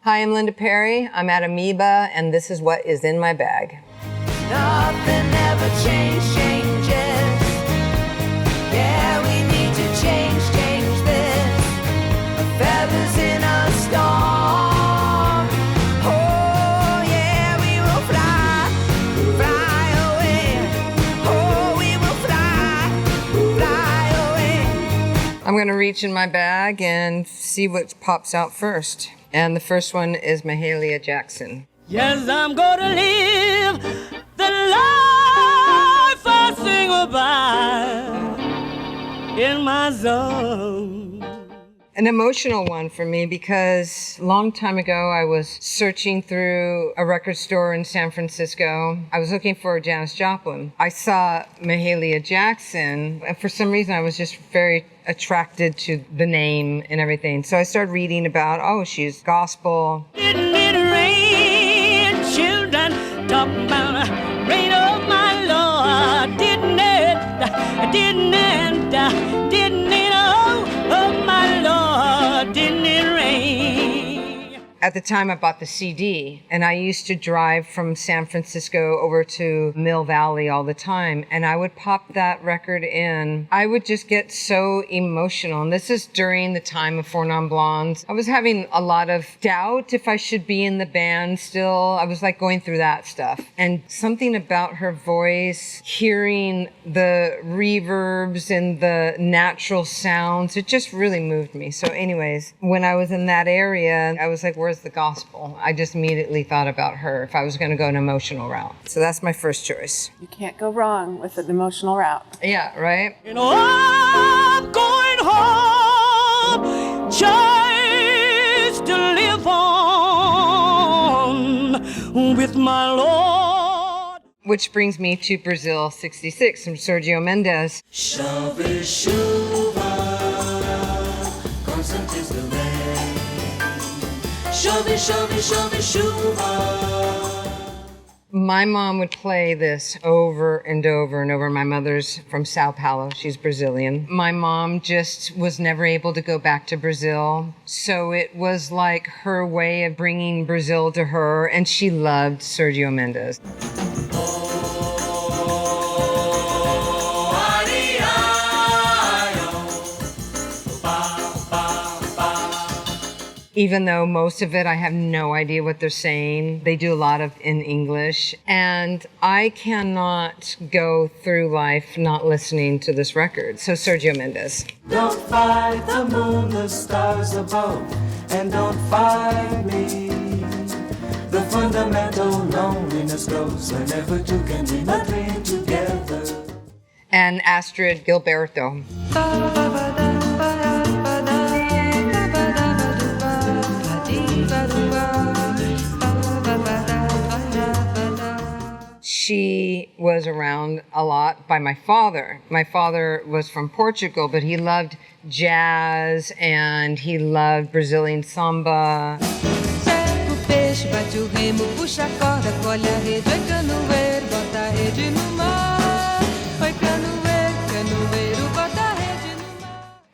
Hi, I'm Linda Perry. I'm at Amoeba, and this is what is in my bag. Nothing ever changes. Yeah, we need to change this. Feathers in a storm. Oh, yeah, we will fly away. Oh, we will fly away. I'm gonna reach in my bag and see what pops out first. And the first one is Mahalia Jackson. Yes, I'm gonna live the life I sing about in my zone. An emotional one for me because a long time ago I was searching through a record store in San Francisco. I was looking for Janis Joplin. I saw Mahalia Jackson, and for some reason I was just very attracted to the name and everything. So I started reading about, she's gospel. Didn't it rain, children, talk about rain, oh my Lord. Didn't it, oh my Lord, didn't it rain? At the time I bought the CD, and I used to drive from San Francisco over to Mill Valley all the time, and I would pop that record in. I would just get so emotional, and this is during the time of Four Non Blondes. I was having a lot of doubt if I should be in the band still. I was like going through that stuff. And something about her voice, hearing the reverbs and the natural sounds, it just really moved me. So anyways, when I was in that area, I was like, where's the gospel? I just immediately thought about her if I was going to go an emotional route. So that's my first choice. You can't go wrong with an emotional route. Yeah, right? You know, I'm going home just to live on with my Lord. Which brings me to Brazil 66 from Sergio Mendes. Chove chuva, constantes do bem. Chove, chove, chove, chuva. My mom would play this over and over and over. My mother's from Sao Paulo. She's Brazilian. My mom just was never able to go back to Brazil. So it was like her way of bringing Brazil to her. And she loved Sergio Mendes. Even though most of it, I have no idea what they're saying. They do a lot of in English. And I cannot go through life not listening to this record. So Sergio Mendes. Don't fight the moon, the stars above, and don't fight me. The fundamental loneliness grows whenever two can be a dream together. And Astrud, Gilberto. She was around a lot by my father. My father was from Portugal, but he loved jazz and he loved Brazilian samba.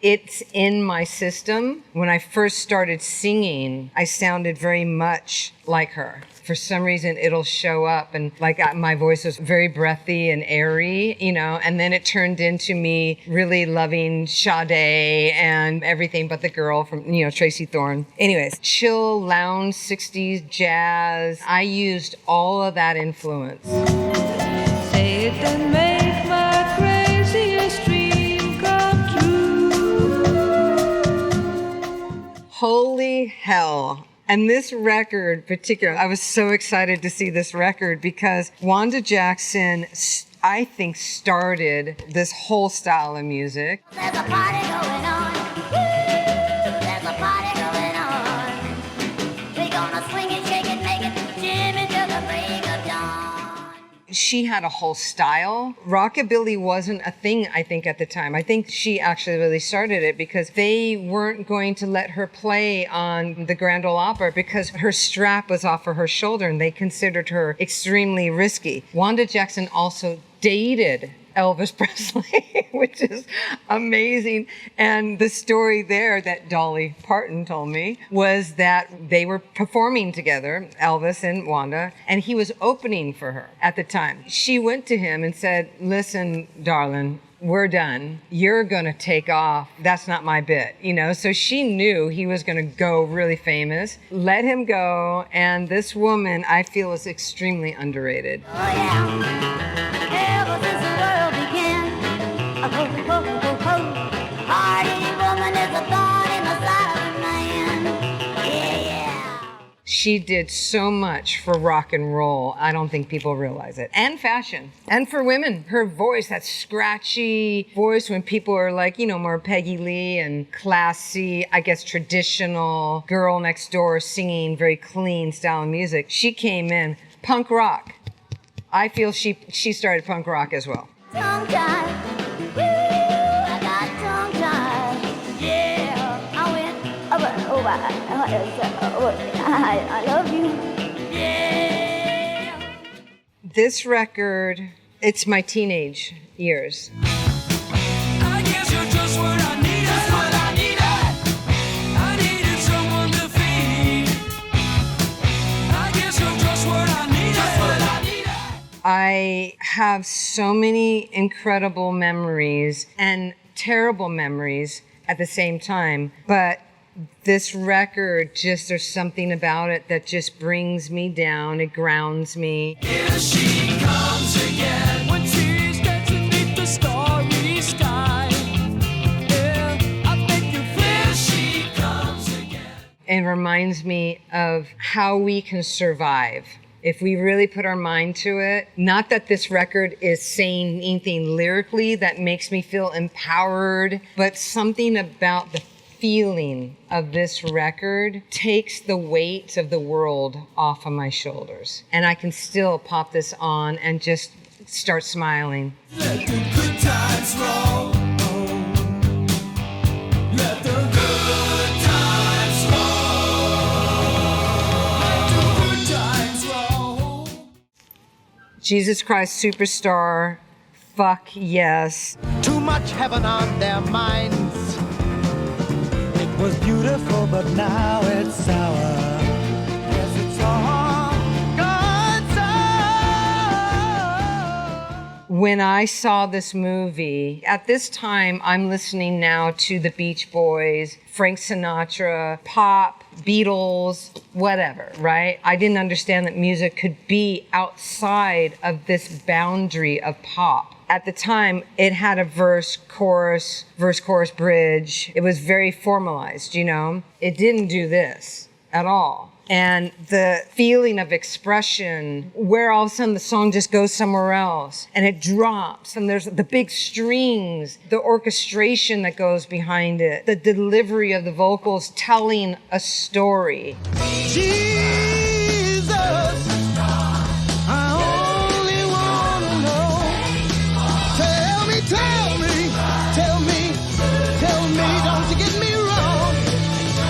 It's in my system. When I first started singing, I sounded very much like her. For some reason, it'll show up, and like my voice was very breathy and airy, and then it turned into me really loving Sade and Everything But the Girl from, Tracy Thorn. Anyways, chill, lounge, 60s, jazz. I used all of that influence. Say it and make my craziest dream come true. Holy hell. And this record particularly, I was so excited to see this record because Wanda Jackson, I think, started this whole style of music. There's a party going on. There's a party going on. We're gonna swing it, shake it, make it, jam it till the break of dawn. She had a whole style. Rockabilly wasn't a thing, I think, at the time. I think she actually really started it because they weren't going to let her play on the Grand Ole Opry because her strap was off of her shoulder and they considered her extremely risky. Wanda Jackson also dated Elvis Presley, which is amazing. And the story there that Dolly Parton told me was that they were performing together, Elvis and Wanda, and he was opening for her at the time. She went to him and said, listen, darling, we're done. You're going to take off. That's not my bit, you know? So she knew he was going to go really famous. Let him go. And this woman, I feel, is extremely underrated. Oh yeah, ever since the world began, a party woman is a thorn in the side of a man. Yeah. She did so much for rock and roll. I don't think people realize it. And fashion. And for women. Her voice, that scratchy voice when people are like, you know, more Peggy Lee and classy, I guess traditional, girl next door singing very clean style of music. She came in. Punk rock. I feel she started punk rock as well. Tongue tied. Woo, I got tongue tied. Yeah. I went I love you. Yeah. This record, it's my teenage years. I guess you're just what I needed. Just what I needed. I needed someone to feed. I guess you're just what I needed. Just what I needed. I have so many incredible memories and terrible memories at the same time, but this record, just there's something about it that just brings me down. It grounds me. Here she comes again when she's dancing beneath the starry sky. Yeah, I make you feel. Here she comes again. It reminds me of how we can survive if we really put our mind to it. Not that this record is saying anything lyrically that makes me feel empowered, but something about the feeling of this record takes the weight of the world off of my shoulders. And I can still pop this on and just start smiling. Let the good times roll. Let the good times roll. Let the good times roll. Jesus Christ Superstar, fuck yes. Too much heaven on their minds. It was beautiful, but now it's sour. Yes, it's all gone sour. When I saw this movie, at this time, I'm listening now to the Beach Boys, Frank Sinatra, pop, Beatles, whatever, right? I didn't understand that music could be outside of this boundary of pop. At the time, it had a verse, chorus, bridge. It was very formalized, you know? It didn't do this at all. And the feeling of expression, where all of a sudden the song just goes somewhere else and it drops and there's the big strings, the orchestration that goes behind it, the delivery of the vocals telling a story. Jesus, I only wanna know. Tell me, don't you get me wrong.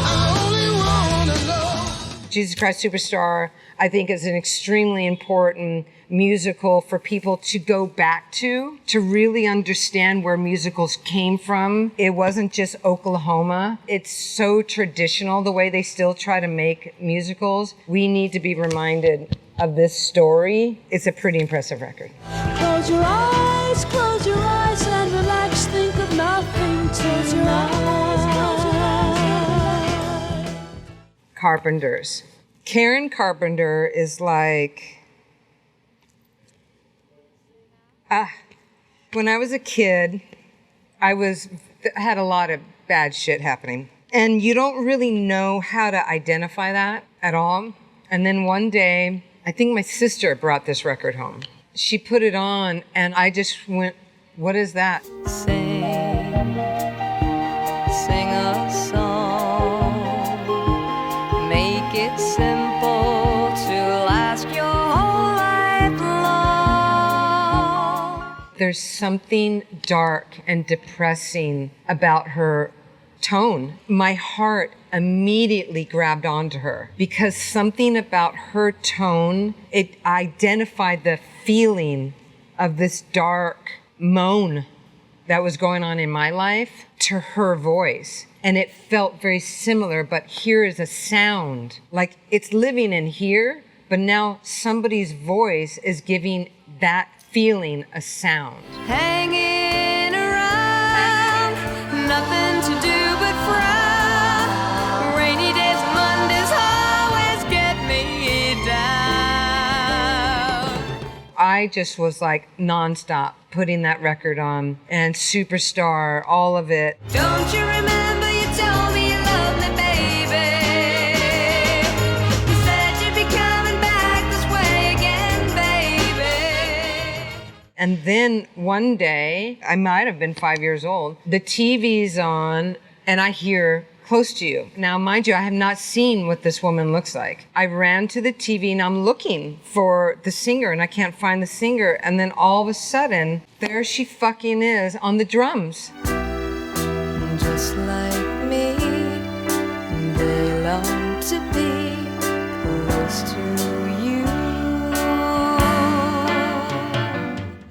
I only wanna know. Jesus Christ Superstar, I think, is an extremely important musical for people to go back to really understand where musicals came from. It wasn't just Oklahoma. It's so traditional the way they still try to make musicals. We need to be reminded of this story. It's a pretty impressive record. Close your eyes and relax. Think of nothing. Close your eyes. Carpenters. Karen Carpenter is like, when I was a kid, I had a lot of bad shit happening. And you don't really know how to identify that at all. And then one day, I think my sister brought this record home. She put it on and I just went, what is that? Sing a song, make it simple to last your whole life long. There's something dark and depressing about her tone. My heart immediately grabbed onto her because something about her tone, it identified the feeling of this dark moan that was going on in my life to her voice. And it felt very similar, but here is a sound. Like it's living in here, but now somebody's voice is giving that feeling a sound. Hanging around, nothing to do but frown. Rainy days, Mondays always get me down. I just was like nonstop putting that record on, and Superstar, all of it. Don't you remember you told me you loved me, baby? You said you'd be coming back this way again, baby. And then one day, I might have been 5 years old, the TV's on, and I hear Close to You. Now, mind you, I have not seen what this woman looks like. I ran to the TV and I'm looking for the singer and I can't find the singer. And then all of a sudden, there she fucking is on the drums. Just like me, they long to be close to you.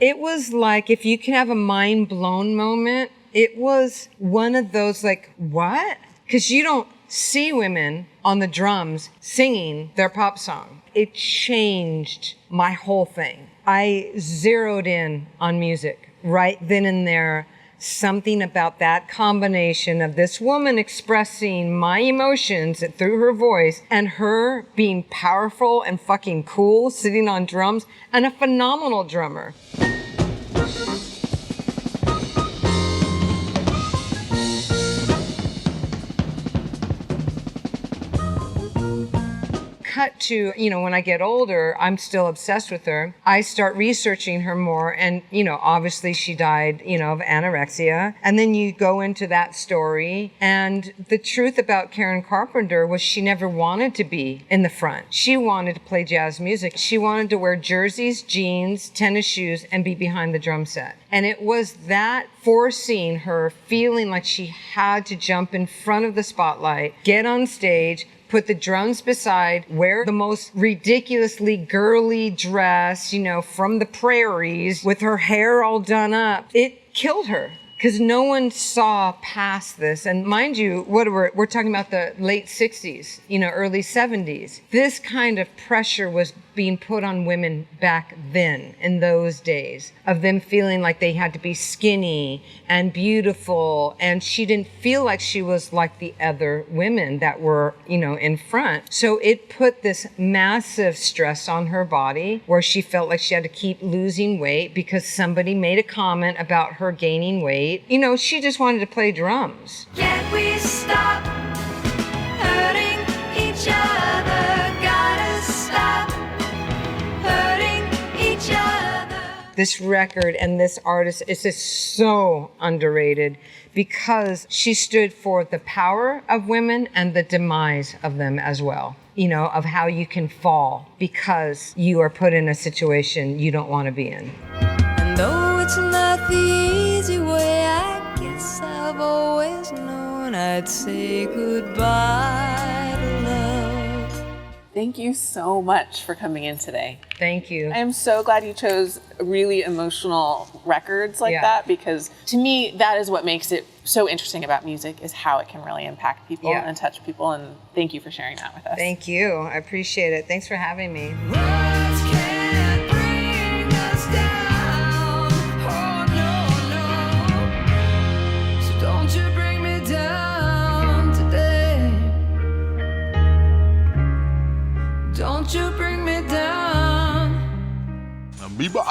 It was like, if you can have a mind blown moment, it was one of those like, what? Because you don't see women on the drums singing their pop song. It changed my whole thing. I zeroed in on music right then and there. Something about that combination of this woman expressing my emotions through her voice and her being powerful and fucking cool, sitting on drums, and a phenomenal drummer. Cut to, when I get older, I'm still obsessed with her. I start researching her more, and, obviously she died, of anorexia. And then you go into that story, and the truth about Karen Carpenter was she never wanted to be in the front. She wanted to play jazz music. She wanted to wear jerseys, jeans, tennis shoes, and be behind the drum set. And it was that forcing her, feeling like she had to jump in front of the spotlight, get on stage, put the drums beside, wear the most ridiculously girly dress, from the prairies with her hair all done up. It killed her because no one saw past this. And mind you, we're talking about the late 60s, early 70s. This kind of pressure was being put on women back then, in those days, of them feeling like they had to be skinny and beautiful, and she didn't feel like she was like the other women that were, in front. So it put this massive stress on her body, where she felt like she had to keep losing weight because somebody made a comment about her gaining weight. She just wanted to play drums. Can't we stop hurting each other? Gotta stop hurting each other. This record and this artist is just so underrated because she stood for the power of women and the demise of them as well. Of how you can fall because you are put in a situation you don't want to be in. And though it's not the easy way, I guess I've always known I'd say goodbye to love. Thank you so much for coming in today. Thank you. I am so glad you chose really emotional records like Yeah. that, because to me, that is what makes it so interesting about music, is how it can really impact people Yeah. and touch people. And thank you for sharing that with us. Thank you. I appreciate it. Thanks for having me. Words can't bring us down. Oh, no. So don't you bring me down today. Don't you bring me down. Amoeba.